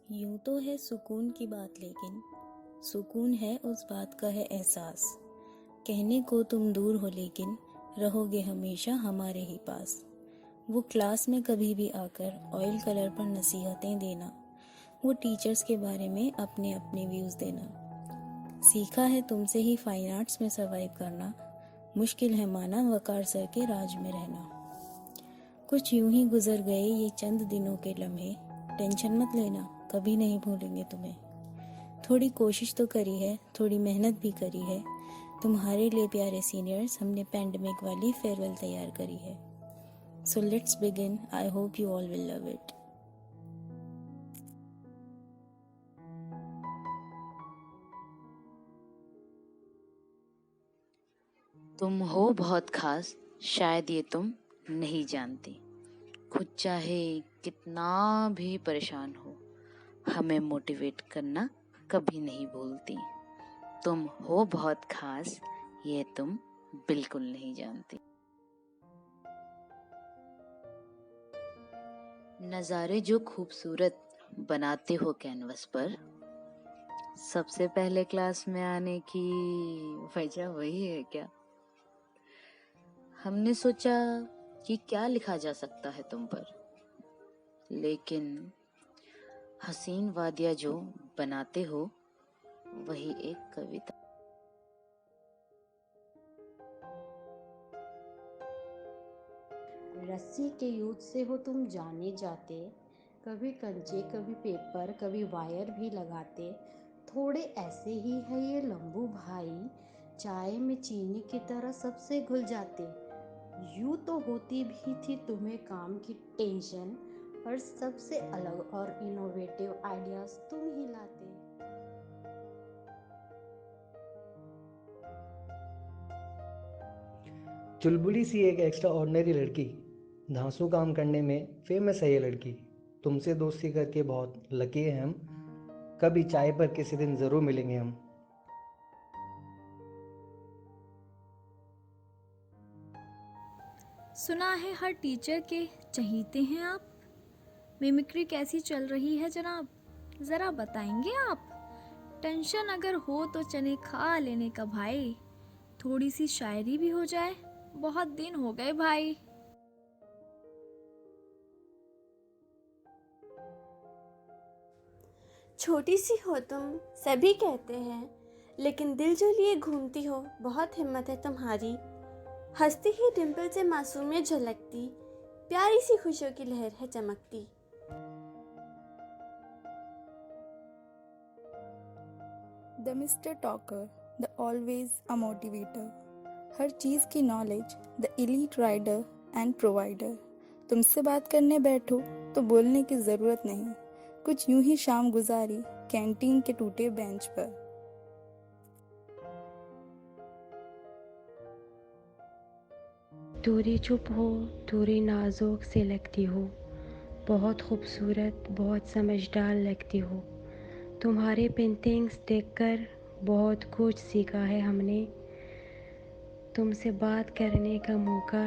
यूं तो है सुकून की बात, लेकिन सुकून है उस बात का है एहसास। कहने को तुम दूर हो लेकिन रहोगे हमेशा हमारे ही पास। वो क्लास में कभी भी आकर ऑयल कलर पर नसीहतें देना, वो टीचर्स के बारे में अपने अपने व्यूज़ देना। सीखा है तुमसे ही फाइन आर्ट्स में सर्वाइव करना, मुश्किल है माना वकार सर के राज में रहना। कुछ यूं ही गुजर गए ये चंद दिनों के लम्हे, टेंशन मत लेना कभी नहीं भूलेंगे तुम्हें। थोड़ी कोशिश तो करी है, थोड़ी मेहनत भी करी है, तुम्हारे लिए प्यारे सीनियर्स हमने पैंडमिक वाली फेयरवेल तैयार करी है। So let's begin, I hope you all will love it. तुम हो बहुत खास, शायद ये तुम नहीं जानती। खुद चाहे कितना भी परेशान हो, हमें मोटिवेट करना कभी नहीं भूलती। तुम हो बहुत खास, ये तुम बिल्कुल नहीं जानती। नज़ारे जो खूबसूरत बनाते हो कैनवस पर, सबसे पहले क्लास में आने की वजह वही है क्या? हमने सोचा कि क्या लिखा जा सकता है तुम पर, लेकिन हसीन वादिया जो बनाते हो वही एक कविता। रस्सी के युद्ध से हो तुम जाने जाते, कभी कंचे कभी पेपर कभी वायर भी लगाते। थोड़े ऐसे ही है ये लंबू भाई, चाय में चीनी की तरह सबसे घुल जाते। यूं तो होती भी थी तुम्हें काम की टेंशन, पर सबसे अलग और इनोवेटिव आइडियाज तुम ही लाते। चुलबुली सी एक एक्स्ट्रा ऑर्डिनरी लड़की, धांसू काम करने में फेमस है ये लड़की। तुमसे दोस्ती करके बहुत लकी है हम, कभी चाय पर किसी दिन ज़रूर मिलेंगे हम। सुना है हर टीचर के चहीते हैं आप। मिमिक्री कैसी चल रही है जनाब, ज़रा बताएंगे आप? टेंशन अगर हो तो चने खा लेने का भाई, थोड़ी सी शायरी भी हो जाए, बहुत दिन हो गए भाई। छोटी सी हो तुम सभी कहते हैं, लेकिन दिल जो लिए घूमती हो बहुत हिम्मत है तुम्हारी। हंसती ही डिम्पल से मासूमियत झलकती, प्यारी सी खुशियों की लहर है चमकती। The mister talker, the always a motivator, हर चीज़ की knowledge, the elite rider and provider. तुमसे बात करने बैठो तो बोलने की ज़रूरत नहीं, कुछ यूं ही शाम गुजारी कैंटीन के टूटे बेंच पर। थोड़ी चुप हो, थोड़ी नाजुक से लगती हो, बहुत खूबसूरत बहुत समझदार लगती हो। तुम्हारे पेंटिंग्स देखकर बहुत कुछ सीखा है हमने, तुमसे बात करने का मौका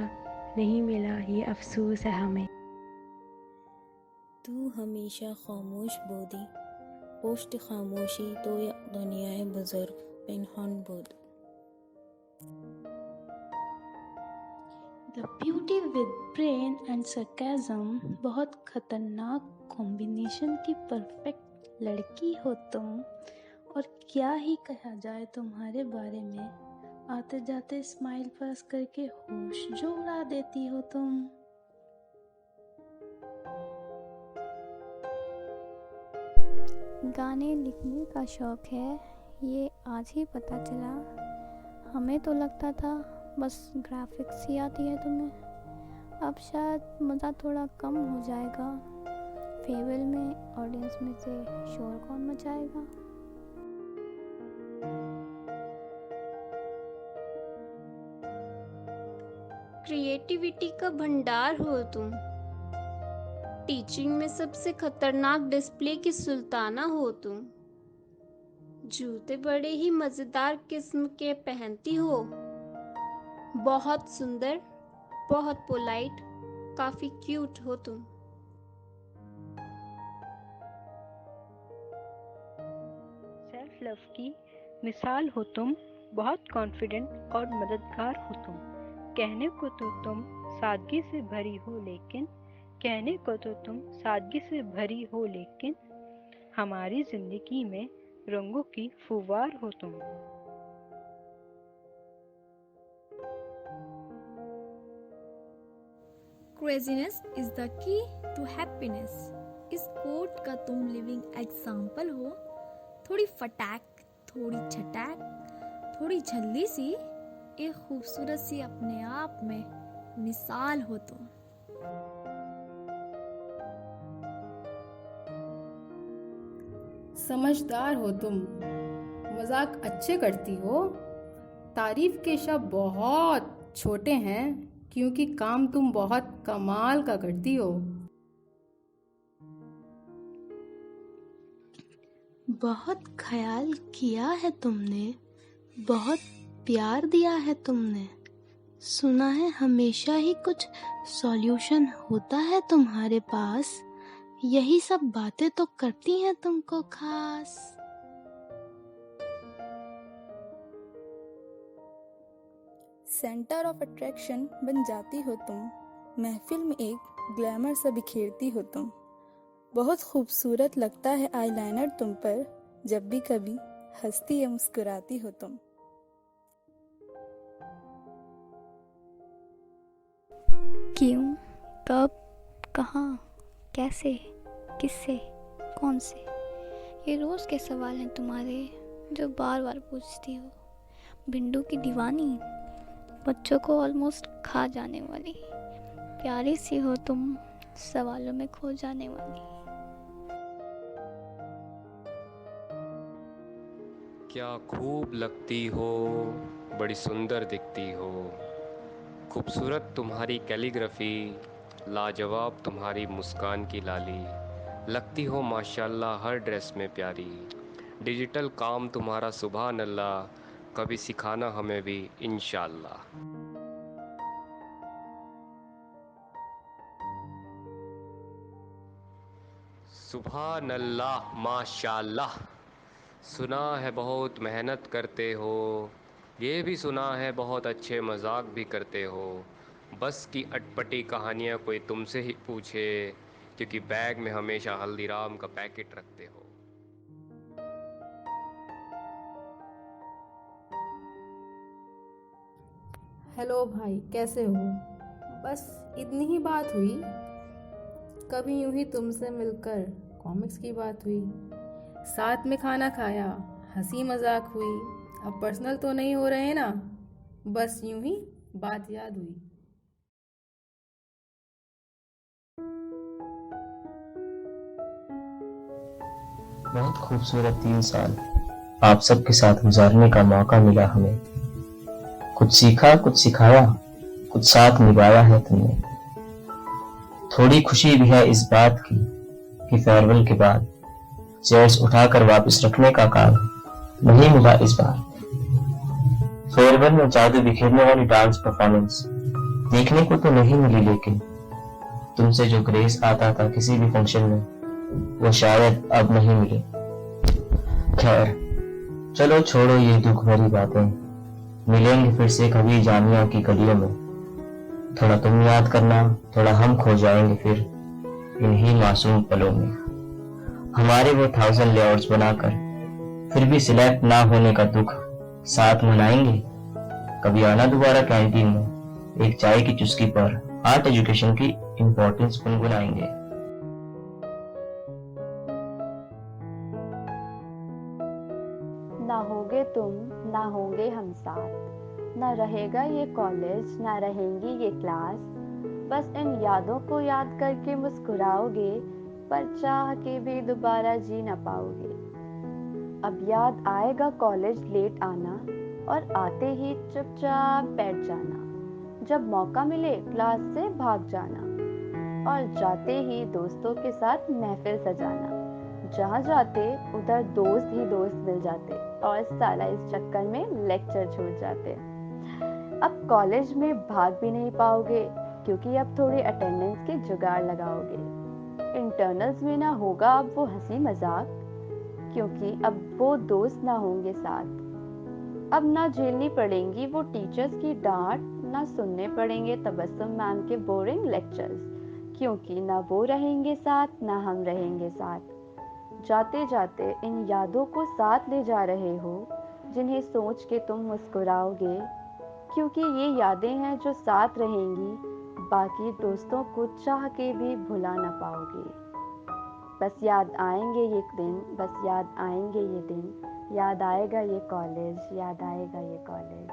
नहीं मिला, ये अफसोस है हमें। तू हमेशा खामोश बोदी, पोस्ट खामोशी तो या दुनियाए बुजुर्ग पिनहन बोद। The beauty with brain and sarcasm, बहुत खतरनाक कॉम्बिनेशन की परफेक्ट लड़की हो तुम। और क्या ही कहा जाए तुम्हारे बारे में, आते जाते स्माइल पास करके होश जो उड़ा देती हो तुम। गाने लिखने का शौक है, ये आज ही पता चला। हमें तो लगता था बस ग्राफिक्स ही आती है तुम्हें। अब शायद मज़ा थोड़ा कम हो जाएगा, फेयरवेल में ऑडियंस में से शोर कौन मचाएगा। क्रिएटिविटी का भंडार हो तुम, टीचिंग में सबसे खतरनाक डिस्प्ले की सुल्ताना हो तुम। जूते बड़े ही मज़ेदार किस्म के पहनती हो, बहुत सुंदर बहुत पोलाइट, काफ़ी क्यूट हो तुम। लव की मिसाल हो तुम, बहुत कॉन्फिडेंट और मददगार हो तुम। कहने को तो तुम सादगी से भरी हो लेकिन हमारी जिंदगी में रंगों की फुवार हो तुम। Craziness is the key to happiness. इस कोट का तुम लिविंग एग्जाम्पल हो। थोड़ी फटाक, थोड़ी छटाक, थोड़ी झल्ली सी, एक खूबसूरत सी अपने आप में मिसाल हो तुम। समझदार हो तुम, मजाक अच्छे करती हो। तारीफ के शब्द बहुत छोटे हैं क्योंकि काम तुम बहुत कमाल का करती हो। बहुत ख्याल किया है तुमने, बहुत प्यार दिया है तुमने। सुना है हमेशा ही कुछ सॉल्यूशन होता है तुम्हारे पास। यही सब बातें तो करती हैं तुमको खास। सेंटर ऑफ अट्रैक्शन बन जाती हो तुम, महफिल में एक ग्लैमर सा बिखेरती हो तुम। बहुत खूबसूरत लगता है आईलाइनर तुम पर, जब भी कभी हंसती या मुस्कुराती हो तुम। क्यों, कब, कहाँ, कैसे, किससे, कौन से, ये रोज़ के सवाल हैं तुम्हारे जो बार बार पूछती हो। भिंडू की दीवानी, बच्चों को ऑलमोस्ट खा जाने वाली, प्यारी सी हो तुम, सवालों में खो जाने वाली। क्या खूब लगती हो, बड़ी सुंदर दिखती हो। खूबसूरत तुम्हारी कैलीग्राफी, लाजवाब तुम्हारी मुस्कान की लाली। लगती हो माशाल्लाह हर ड्रेस में प्यारी। डिजिटल काम तुम्हारा सुभान अल्लाह, कभी सिखाना हमें भी इंशाल्लाह। सुभान अल्लाह माशाल्लाह। सुना है बहुत मेहनत करते हो, ये भी सुना है बहुत अच्छे मजाक भी करते हो। बस की अटपटी कहानियाँ कोई तुमसे ही पूछे, क्योंकि बैग में हमेशा हल्दीराम का पैकेट रखते हो। हेलो भाई, कैसे हो? बस इतनी ही बात हुई। कभी यूं ही तुमसे मिलकर कॉमिक्स की बात हुई, साथ में खाना खाया, हंसी मजाक हुई। अब पर्सनल तो नहीं हो रहे ना, बस यूं ही बात याद हुई। बहुत खूबसूरत 3 साल आप सबके साथ गुजारने का मौका मिला हमें। कुछ सीखा, कुछ सिखाया, कुछ साथ निभाया है तुमने। थोड़ी खुशी भी है इस बात की कि फेयरवेल के बाद चेयर्स उठाकर वापस रखने का काम नहीं मिला इस बार। फेयरवेल में जादू बिखेरने वाली डांस परफॉर्मेंस देखने को तो नहीं मिली, लेकिन तुमसे जो ग्रेस आता था किसी भी फंक्शन में, वो शायद अब नहीं मिले। खैर चलो छोड़ो ये दुख भरी बातें, मिलेंगे फिर से कभी जामिया की गलियों में। थोड़ा तुम याद करना, थोड़ा हम खो जाएंगे फिर इन्हीं मासूम पलों में। हमारे वो 1000 लेआउट्स बनाकर फिर भी सिलेक्ट ना होने का दुख साथ मनाएंगे। कभी आना दोबारा कैंटीन में, एक चाय की चुस्की पर आर्ट एजुकेशन की इम्पोर्टेंस गुनगुनाएंगे। ना होगे तुम, ना होंगे हम साथ, ना रहेगा ये कॉलेज, ना रहेंगी ये क्लास। बस इन यादों को याद करके मुस्कुराओगे, पर चाह के भी दोबारा जी ना पाओगे। अब याद आएगा कॉलेज लेट आना, और आते ही चुपचाप बैठ जाना। जब मौका मिले क्लास से भाग जाना, और जाते ही दोस्तों के साथ महफिल सजाना। जहाँ जाते उधर दोस्त ही दोस्त मिल जाते, और साला इस चक्कर में लेक्चर छूट जाते। अब कॉलेज में भाग भी नहीं पाओगे, क्योंकि अब थोड़ी अटेंडेंस के जुगाड़ लगाओगे। इंटरनल्स में ना होगा अब वो हंसी मजाक, क्योंकि अब वो दोस्त ना होंगे साथ। अब ना झेलनी पड़ेंगी वो टीचर्स की डांट, ना सुनने पड़ेंगे तबस्सुम मैम के बोरिंग लेक्चर्स, क्योंकि ना वो रहेंगे साथ ना हम रहेंगे साथ। जाते जाते इन यादों को साथ ले जा रहे हो, जिन्हें सोच के तुम मुस्कुराओगे, क्योंकि ये यादें हैं जो साथ रहेंगी, बाकी दोस्तों को चाह के भी भुला ना पाओगे। बस याद आएंगे ये दिन, बस याद आएंगे ये दिन, याद आएगा ये कॉलेज, याद आएगा ये कॉलेज।